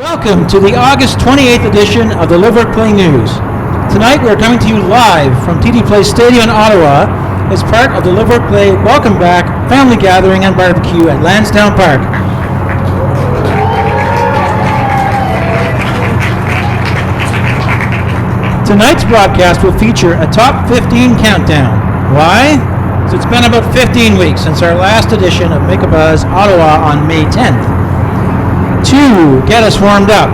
Welcome to the August 28th edition of the LiveWorkPlay News. Tonight we're coming to you live from TD Place Stadium in Ottawa as part of the LiveWorkPlay Welcome Back Family Gathering and Barbecue at Lansdowne Park. Tonight's broadcast will feature a top 15 countdown. Why? So it's been about 15 weeks since our last edition of Make a Buzz Ottawa on May 10th. To get us warmed up,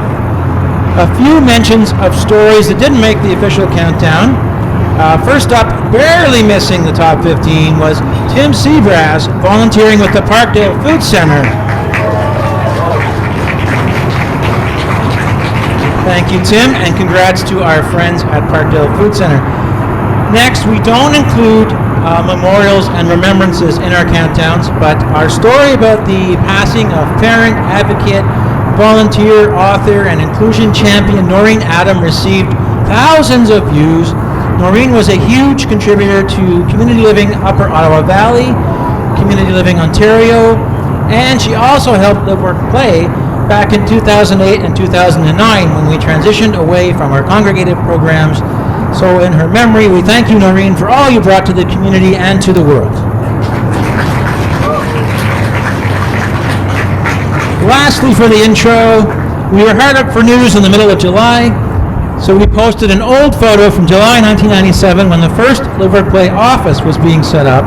a few mentions of stories that didn't make the official countdown. First up, barely missing the top 15 was Tim Seabrass volunteering with the Parkdale Food Center. Thank you, Tim, and congrats to our friends at Parkdale Food Center. Next, we don't include memorials and remembrances in our countdowns, but our story about the passing of parent, advocate, volunteer, author, and inclusion champion Noreen Adam received thousands of views. Noreen was a huge contributor to Community Living Upper Ottawa Valley, Community Living Ontario, and she also helped LiveWorkPlay back in 2008 and 2009 when we transitioned away from our congregated programs. So in her memory, we thank you, Noreen, for all you brought to the community and to the world. Lastly, for the intro, we were hard up for news in the middle of July, so we posted an old photo from July 1997 when the first LiveWorkPlay office was being set up.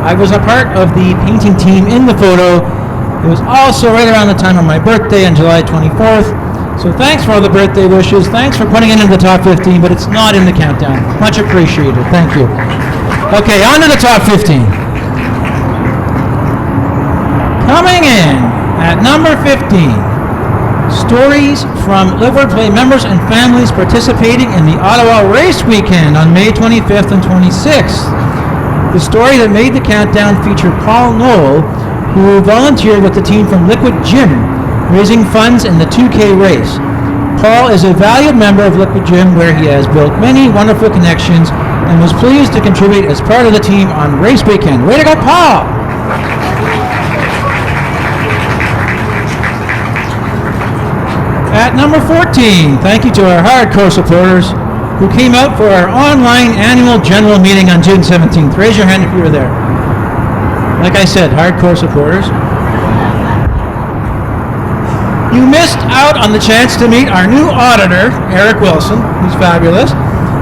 I was a part of the painting team in the photo. It was also right around the time of my birthday on July 24th. So thanks for all the birthday wishes. Thanks for putting it into the top 15, but it's not in the countdown. Much appreciated. Thank you. Okay, on to the top 15. Coming in at number 15, stories from LiveWorkPlay members and families participating in the Ottawa Race Weekend on May 25th and 26th. The story that made the countdown featured Paul Knoll, who volunteered with the team from Liquid Gym, raising funds in the 2K race. Paul is a valued member of Liquid Gym, where he has built many wonderful connections and was pleased to contribute as part of the team on Race Weekend. Way to go, Paul! At number 14, thank you to our hardcore supporters who came out for our online annual general meeting on June 17th. Raise your hand if you were there. Like I said, hardcore supporters. You missed out on the chance to meet our new auditor, Eric Wilson, who's fabulous,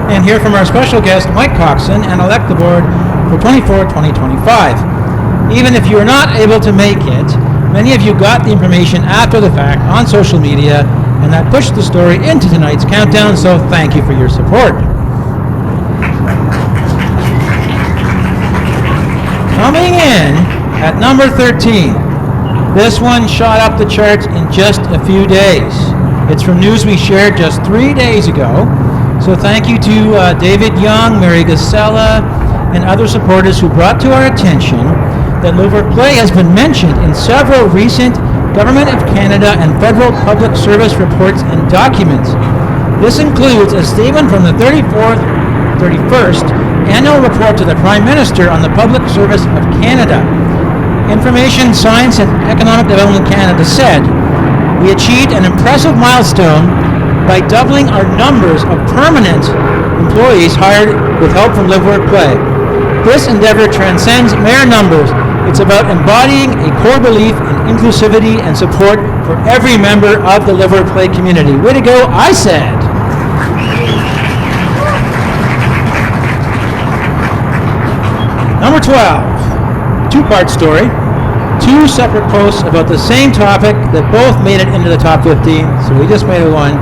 and hear from our special guest, Mike Coxon, and elect the board for 24-2025. Even if you were not able to make it, many of you got the information after the fact on social media, and that pushed the story into tonight's countdown, so thank you for your support. Coming in at number 13. This one shot up the charts in just a few days. It's from news we shared just 3 days ago. So thank you to David Young, Mary Gasella, and other supporters who brought to our attention that LiveWorkPlay has been mentioned in several recent Government of Canada and federal public service reports and documents. This includes a statement from the 31st Annual Report to the Prime Minister on the Public Service of Canada. Information Science and Economic Development Canada said, "We achieved an impressive milestone by doubling our numbers of permanent employees hired with help from LiveWorkPlay. This endeavor transcends mere numbers. It's about embodying a core belief in inclusivity and support for every member of the LiveWorkPlay community." Way to go, I said. Number 12, two-part story. Two separate posts about the same topic that both made it into the top 15, so we just made it one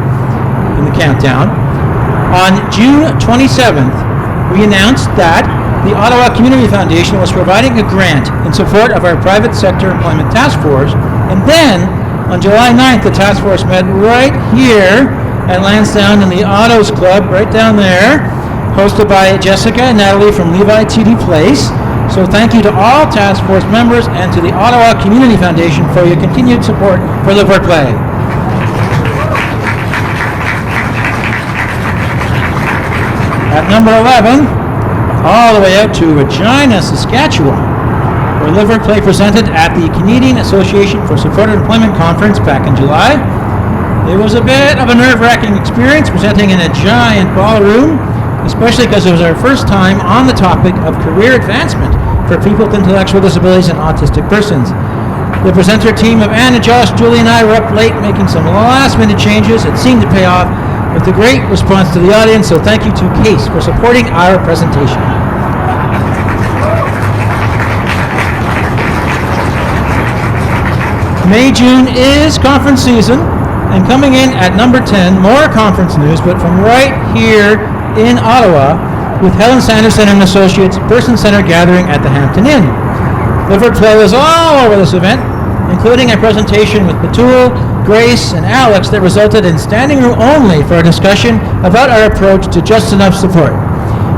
in the countdown. On June 27th, we announced that the Ottawa Community Foundation was providing a grant in support of our private sector employment task force, and then on July 9th, the task force met right here at Lansdowne in the Autos Club, right down there, hosted by Jessica and Natalie from Levi TD Place. So thank you to all task force members and to the Ottawa Community Foundation for your continued support for LiveWorkPlay. At number 11, all the way out to Regina, Saskatchewan, where LiveWorkPlay presented at the Canadian Association for Supported Employment Conference back in July. It was a bit of a nerve-wracking experience presenting in a giant ballroom, especially because it was our first time on the topic of career advancement for people with intellectual disabilities and autistic persons. The presenter team of Anna, Josh, Julie, and I were up late making some last-minute changes. It seemed to pay off with a great response to the audience, so thank you to Case for supporting our presentation. May-June is conference season, and coming in at number 10, more conference news, but from right here in Ottawa, with Helen Sanderson and Associates person-centered gathering at the Hampton Inn. LiveWorkPlay was all over this event, including a presentation with Batul, Grace, and Alex that resulted in standing room only for a discussion about our approach to just enough support.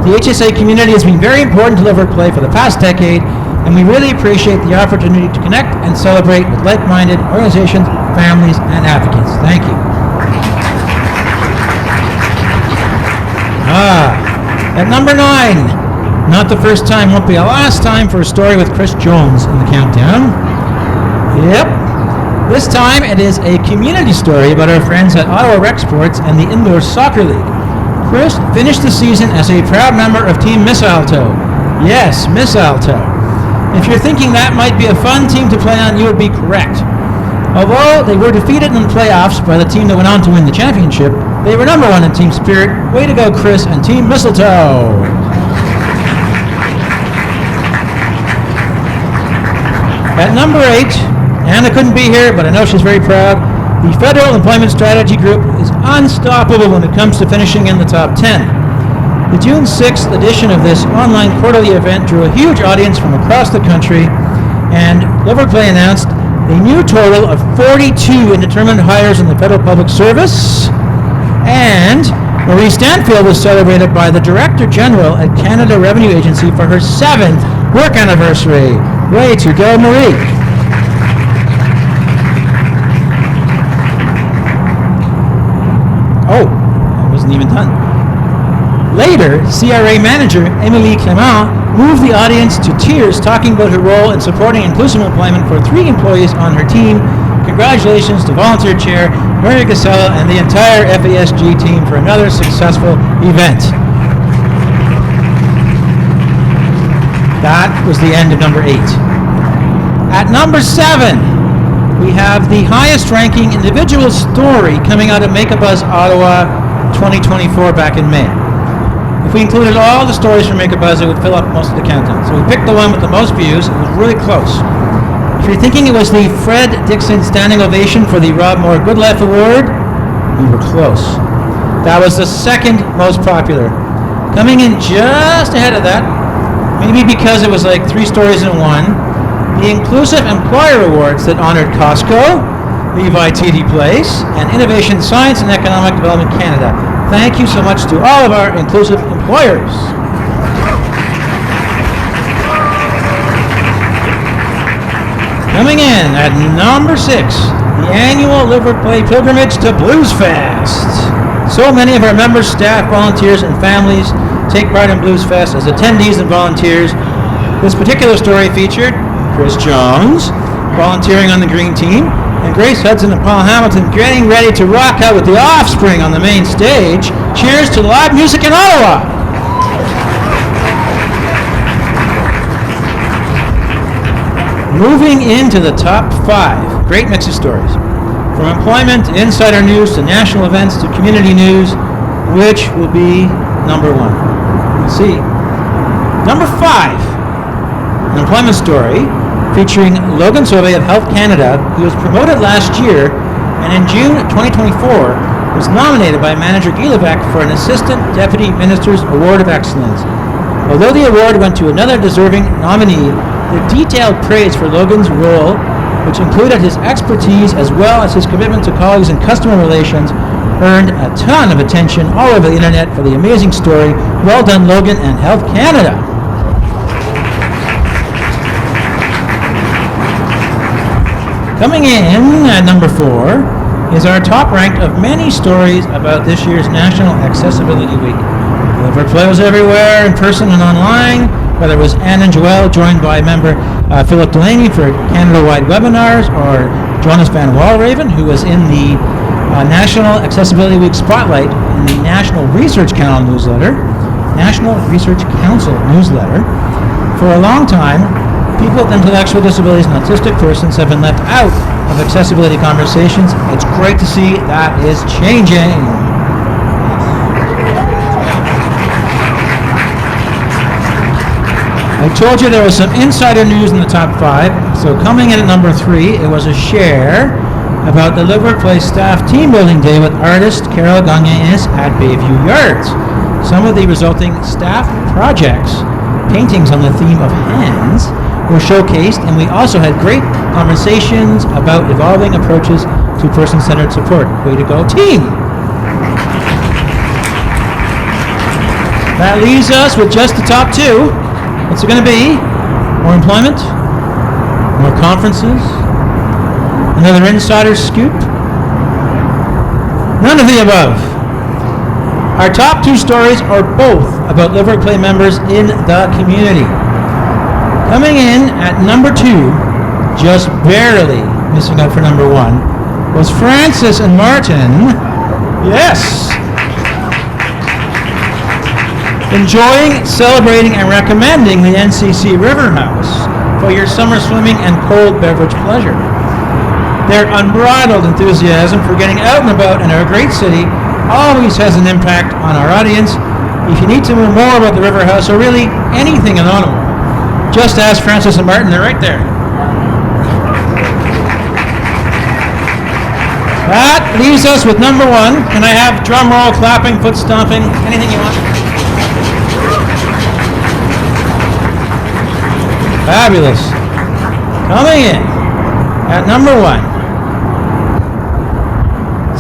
The HSA community has been very important to LiveWorkPlay for the past decade, and we really appreciate the opportunity to connect and celebrate with like-minded organizations, families, and advocates. Thank you. At number 9, not the first time, won't be the last time for a story with Chris Jones in the countdown. Yep. This time it is a community story about our friends at Ottawa Rec Sports and the Indoor Soccer League. Chris finished the season as a proud member of Team Miss Alto. Yes, Miss Alto. If you're thinking that might be a fun team to play on, you would be correct. Although they were defeated in the playoffs by the team that went on to win the championship, they were number 1 in team spirit. Way to go, Chris and Team Mistletoe. At number 8, Anna couldn't be here, but I know she's very proud. The Federal Employment Strategy Group is unstoppable when it comes to finishing in the top 10. The June 6th edition of this online quarterly event drew a huge audience from across the country, and LiveWorkPlay announced a new total of 42 indeterminate hires in the federal public service, and Marie Stanfield was celebrated by the Director General at Canada Revenue Agency for her 7th work anniversary. Way to go, Marie. Oh, I wasn't even done. Later, CRA manager Emily Clement moved the audience to tears talking about her role in supporting inclusive employment for 3 employees on her team. Congratulations to volunteer chair Maria Gasella and the entire FASG team for another successful event. That was the end of number 8. At number 7, we have the highest ranking individual story coming out of Make a Buzz Ottawa 2024 back in May. If we included all the stories from Make a Buzz, it would fill up most of the countdown. So we picked the one with the most views. It was really close. If you're thinking it was the Fred Dixon Standing Ovation for the Rob Moore Good Life Award, we were close. That was the second most popular. Coming in just ahead of that, maybe because it was like 3 stories in one, the Inclusive Employer Awards that honored Costco, Levi TD Place, and Innovation Science and Economic Development Canada. Thank you so much to all of our inclusive employers. Coming in at number 6, the annual LiveWorkPlay pilgrimage to Blues Fest. So many of our members, staff, volunteers, and families take part in Blues Fest as attendees and volunteers. This particular story featured Chris Jones volunteering on the green team, and Grace Hudson and Paul Hamilton getting ready to rock out with the Offspring on the main stage. Cheers to live music in Ottawa! Moving into the top 5, great mix of stories. From employment to insider news to national events to community news, which will be number 1? We'll see. Number 5, an employment story featuring Logan Sauvé of Health Canada, who was promoted last year and in June 2024 was nominated by manager Guy Levesque for an Assistant Deputy Minister's Award of Excellence. Although the award went to another deserving nominee, the detailed praise for Logan's role, which included his expertise as well as his commitment to colleagues and customer relations, earned a ton of attention all over the internet for the amazing story. Well done, Logan and Health Canada. Coming in at number 4 is our top ranked of many stories about this year's National Accessibility Week. LiveWorkPlay was everywhere, in person and online, whether it was Anne and Joelle joined by member Philip Delaney for Canada-wide webinars, or Jonas Van Walraven, who was in the National Accessibility Week Spotlight in the National Research Council newsletter. For a long time, people with intellectual disabilities and autistic persons have been left out of accessibility conversations. It's great to see that is changing. I told you there was some insider news in the top 5. So coming in at number 3, it was a share about the LiveWorkPlay staff team building day with artist Carol Gagnes at Bayview Yards. Some of the resulting staff projects, paintings on the theme of hands, were showcased, and we also had great conversations about evolving approaches to person-centered support. Way to go, team! That leaves us with just the top 2. What's it going to be? More employment? More conferences? Another insider scoop? None of the above. Our top 2 stories are both about LiveWorkPlay members in the community. Coming in at number 2, just barely missing out for number 1, was Francis and Martin. Yes! Enjoying, celebrating, and recommending the NCC River House for your summer swimming and cold beverage pleasure. Their unbridled enthusiasm for getting out and about in our great city always has an impact on our audience. If you need to know more about the River House or really anything in Ottawa, just ask Francis and Martin. They're right there. That leaves us with number 1. Can I have drum roll, clapping, foot stomping, anything you want? Fabulous. Coming in at number 1,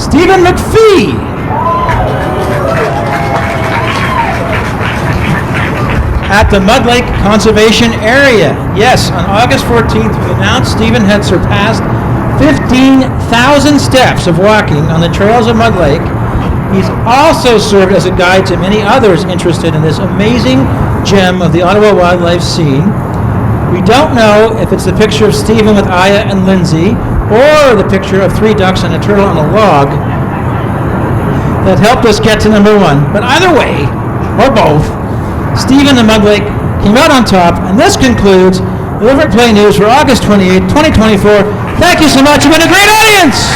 Stephen McPhee. At the Mud Lake Conservation Area. Yes, on August 14th, we announced Stephen had surpassed 15,000 steps of walking on the trails of Mud Lake. He's also served as a guide to many others interested in this amazing gem of the Ottawa wildlife scene. We don't know if it's the picture of Stephen with Aya and Lindsay, or the picture of 3 ducks and a turtle on a log that helped us get to number 1. But either way, or both, Stephen and Mud Lake came out on top, and this concludes the LiveWorkPlay News for August 28, 2024. Thank you so much. You've been a great audience!